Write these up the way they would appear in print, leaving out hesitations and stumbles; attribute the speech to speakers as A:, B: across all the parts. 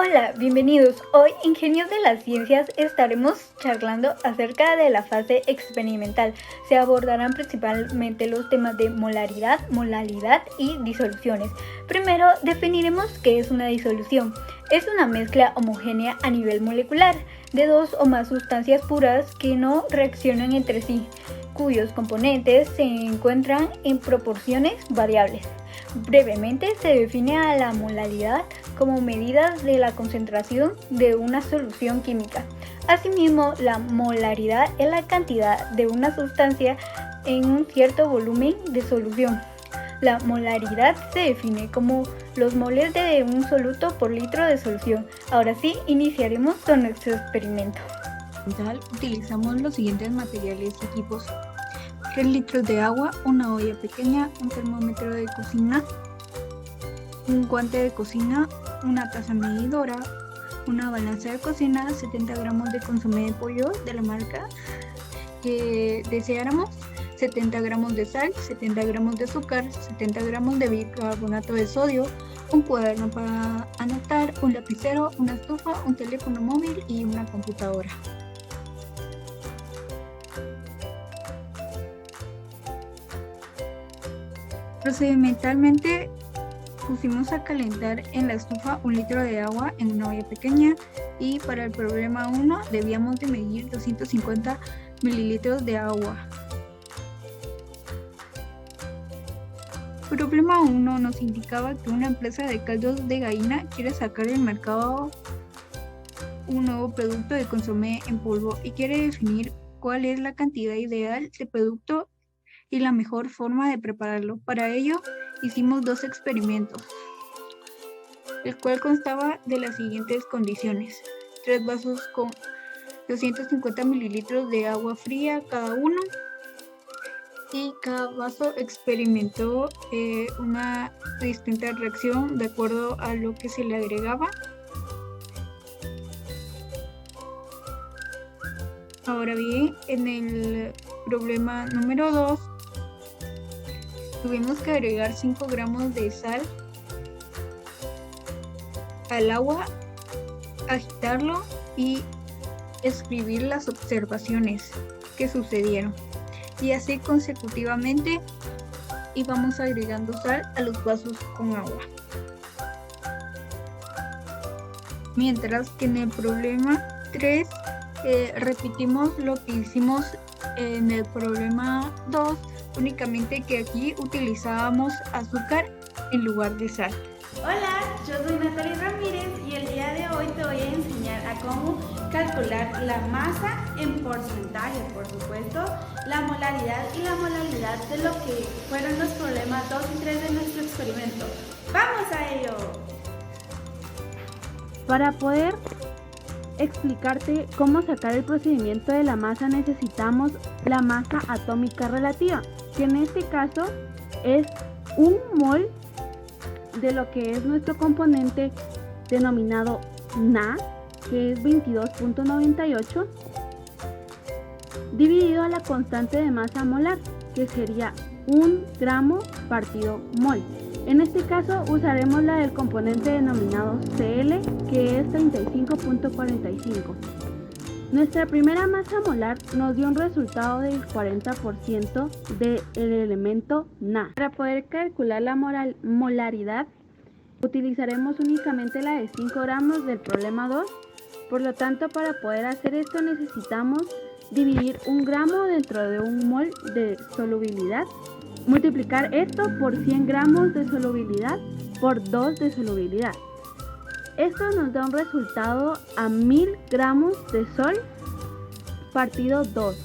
A: Hola, bienvenidos. Hoy en Genios de las Ciencias estaremos charlando acerca de la fase experimental. Se abordarán principalmente los temas de molaridad, molalidad y disoluciones. Primero definiremos qué es una disolución. Es una mezcla homogénea a nivel molecular de dos o más sustancias puras que no reaccionan entre sí, cuyos componentes se encuentran en proporciones variables. Brevemente se define a la molalidad como medida de la concentración de una solución química. Asimismo, la molaridad es la cantidad de una sustancia en un cierto volumen de solución. La molaridad se define como los moles de un soluto por litro de solución. Ahora sí, iniciaremos con nuestro experimento.
B: Utilizamos los siguientes materiales y equipos: 3 litros de agua, una olla pequeña, un termómetro de cocina, un guante de cocina, una taza medidora, una balanza de cocina, 70 gramos de consomé de pollo de la marca que deseáramos, 70 gramos de sal, 70 gramos de azúcar, 70 gramos de bicarbonato de sodio, un cuaderno para anotar, un lapicero, una estufa, un teléfono móvil y una computadora. Procedimentalmente, pusimos a calentar en la estufa 1 litro de agua en una olla pequeña y para el problema 1 debíamos de medir 250 mililitros de agua. Problema 1 nos indicaba que una empresa de caldos de gallina quiere sacar al mercado un nuevo producto de consomé en polvo y quiere definir cuál es la cantidad ideal de producto y la mejor forma de prepararlo. Para ello hicimos 2 experimentos, el cual constaba de las siguientes condiciones: 3 vasos con 250 mililitros de agua fría cada uno, y cada vaso experimentó una distinta reacción de acuerdo a lo que se le agregaba. Ahora bien, en el problema número 2 tuvimos que agregar 5 gramos de sal al agua, agitarlo y escribir las observaciones que sucedieron. Y así consecutivamente íbamos agregando sal a los vasos con agua. Mientras que en el problema 3 repetimos lo que hicimos en el problema 2, únicamente que aquí utilizábamos azúcar en lugar de sal.
C: Hola, yo soy Natalia Ramírez y el día de hoy te voy a enseñar a cómo calcular la masa en porcentaje, por supuesto, la molaridad y la molalidad de lo que fueron los problemas 2 y 3 de nuestro experimento. ¡Vamos a ello!
D: Para poder explicarte cómo sacar el procedimiento de la masa necesitamos la masa atómica relativa, que en este caso es un mol de lo que es nuestro componente denominado Na, que es 22.98, dividido a la constante de masa molar, que sería 1 gramo partido mol. En este caso usaremos la del componente denominado Cl, que es 35.45. Nuestra primera masa molar nos dio un resultado del 40% del elemento Na. Para poder calcular la molaridad utilizaremos únicamente la de 5 gramos del problema 2. Por lo tanto, para poder hacer esto necesitamos dividir 1 gramo dentro de 1 mol de solubilidad, multiplicar esto por 100 gramos de solubilidad por 2 de solubilidad. Esto nos da un resultado a 1000 gramos de sol partido 2.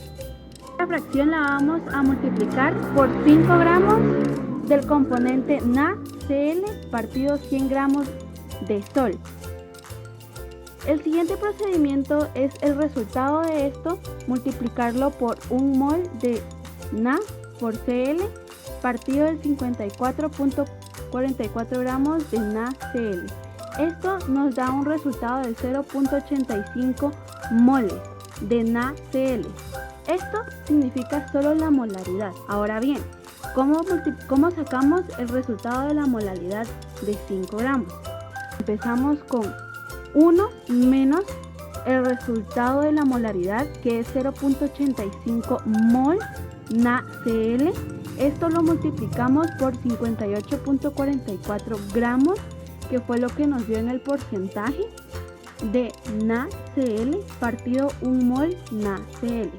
D: Esta fracción la vamos a multiplicar por 5 gramos del componente NaCl partido 100 gramos de sol. El siguiente procedimiento es el resultado de esto, multiplicarlo por 1 mol de Na por Cl partido del 54.44 gramos de NaCl. Esto nos da un resultado de 0.85 moles de NaCl. Esto significa solo la molaridad. Ahora bien, ¿cómo sacamos el resultado de la molaridad de 5 gramos? Empezamos con 1 menos el resultado de la molaridad, que es 0.85 mol NaCl. Esto lo multiplicamos por 58.44 gramos, que fue lo que nos dio en el porcentaje de NaCl partido 1 mol NaCl.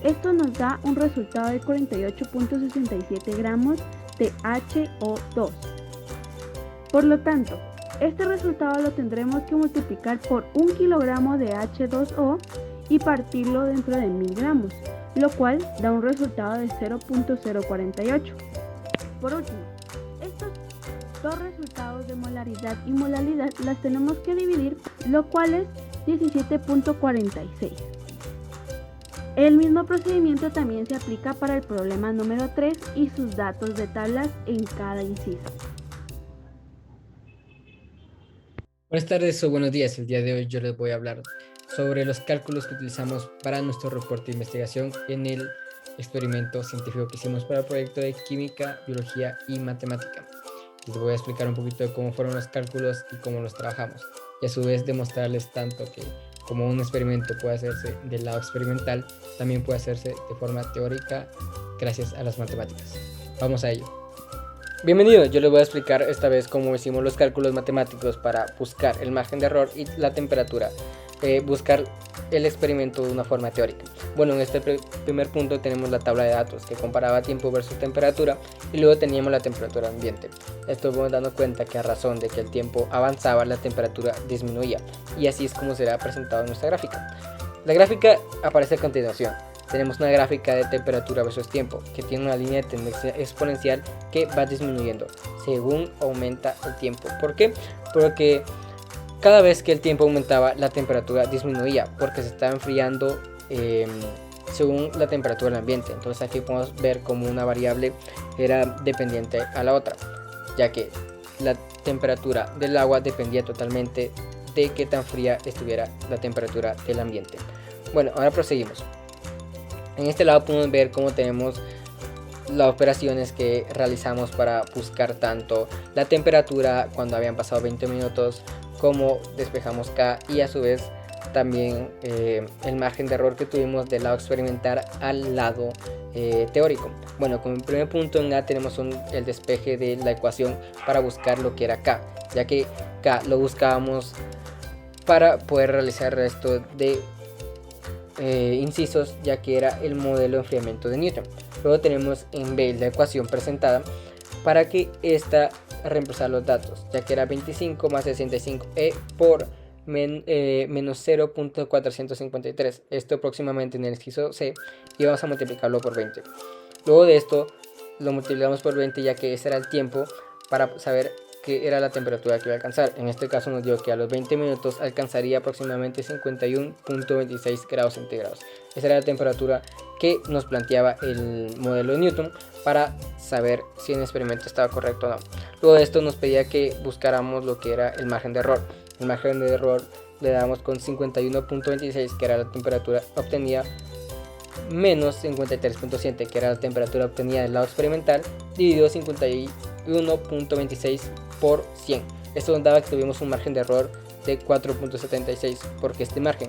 D: Esto nos da un resultado de 48.67 gramos de HO2. Por lo tanto, este resultado lo tendremos que multiplicar por 1 kilogramo de H2O y partirlo dentro de 1000 gramos, lo cual da un resultado de 0.048. Por último, estos dos resultados de molaridad y molalidad las tenemos que dividir, lo cual es 17.46. El mismo procedimiento también se aplica para el problema número 3 y sus datos de tablas en cada inciso.
E: Buenas tardes o buenos días. El día de hoy yo les voy a hablar sobre los cálculos que utilizamos para nuestro reporte de investigación en el experimento científico que hicimos para el proyecto de química, biología y matemática. Les voy a explicar un poquito de cómo fueron los cálculos y cómo los trabajamos, y a su vez demostrarles tanto que como un experimento puede hacerse del lado experimental, también puede hacerse de forma teórica gracias a las matemáticas. Vamos a ello. Bienvenidos, yo les voy a explicar esta vez cómo hicimos los cálculos matemáticos para buscar el margen de error y la temperatura, buscar el experimento de una forma teórica. Bueno, en este primer punto tenemos la tabla de datos que comparaba tiempo versus temperatura, y luego teníamos la temperatura ambiente. Esto vamos dando cuenta que a razón de que el tiempo avanzaba, la temperatura disminuía, y así es como será presentado en nuestra gráfica. La gráfica aparece a continuación. Tenemos una gráfica de temperatura versus tiempo que tiene una línea de tendencia exponencial que va disminuyendo según aumenta el tiempo. ¿Por qué? Porque cada vez que el tiempo aumentaba, la temperatura disminuía porque se estaba enfriando según la temperatura del ambiente. Entonces aquí podemos ver cómo una variable era dependiente a la otra, ya que la temperatura del agua dependía totalmente de qué tan fría estuviera la temperatura del ambiente. Bueno, ahora proseguimos. En este lado podemos ver cómo tenemos las operaciones que realizamos para buscar tanto la temperatura cuando habían pasado 20 minutos, como despejamos K, y a su vez también el margen de error que tuvimos del lado experimental al lado teórico. Bueno, como primer punto en A tenemos el despeje de la ecuación para buscar lo que era K, ya que K lo buscábamos para poder realizar el resto de incisos, ya que era el modelo de enfriamiento de Newton. Luego tenemos en B la ecuación presentada para que esta reemplazar los datos, ya que era 25 más 65e por menos 0.453, esto próximamente en el inciso C, y vamos a multiplicarlo por 20. Luego de esto lo multiplicamos por 20, ya que ese era el tiempo para saber qué era la temperatura que iba a alcanzar. En este caso nos dio que a los 20 minutos alcanzaría aproximadamente 51.26 grados centígrados. Esa era la temperatura que nos planteaba el modelo de Newton para saber si el experimento estaba correcto o no. Luego de esto nos pedía que buscáramos lo que era el margen de error. El margen de error le damos con 51.26, que era la temperatura obtenida, menos 53.7, que era la temperatura obtenida del lado experimental, dividido 51.26 por 100. Esto nos daba que tuvimos un margen de error de 4.76. porque este margen?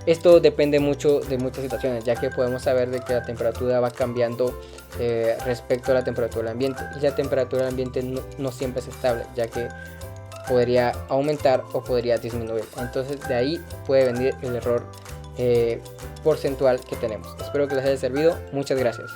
E: Esto depende mucho de muchas situaciones, ya que podemos saber de que la temperatura va cambiando respecto a la temperatura del ambiente, y la temperatura del ambiente no siempre es estable, ya que podría aumentar o podría disminuir. Entonces de ahí puede venir el error porcentual que tenemos. Espero que les haya servido. Muchas gracias.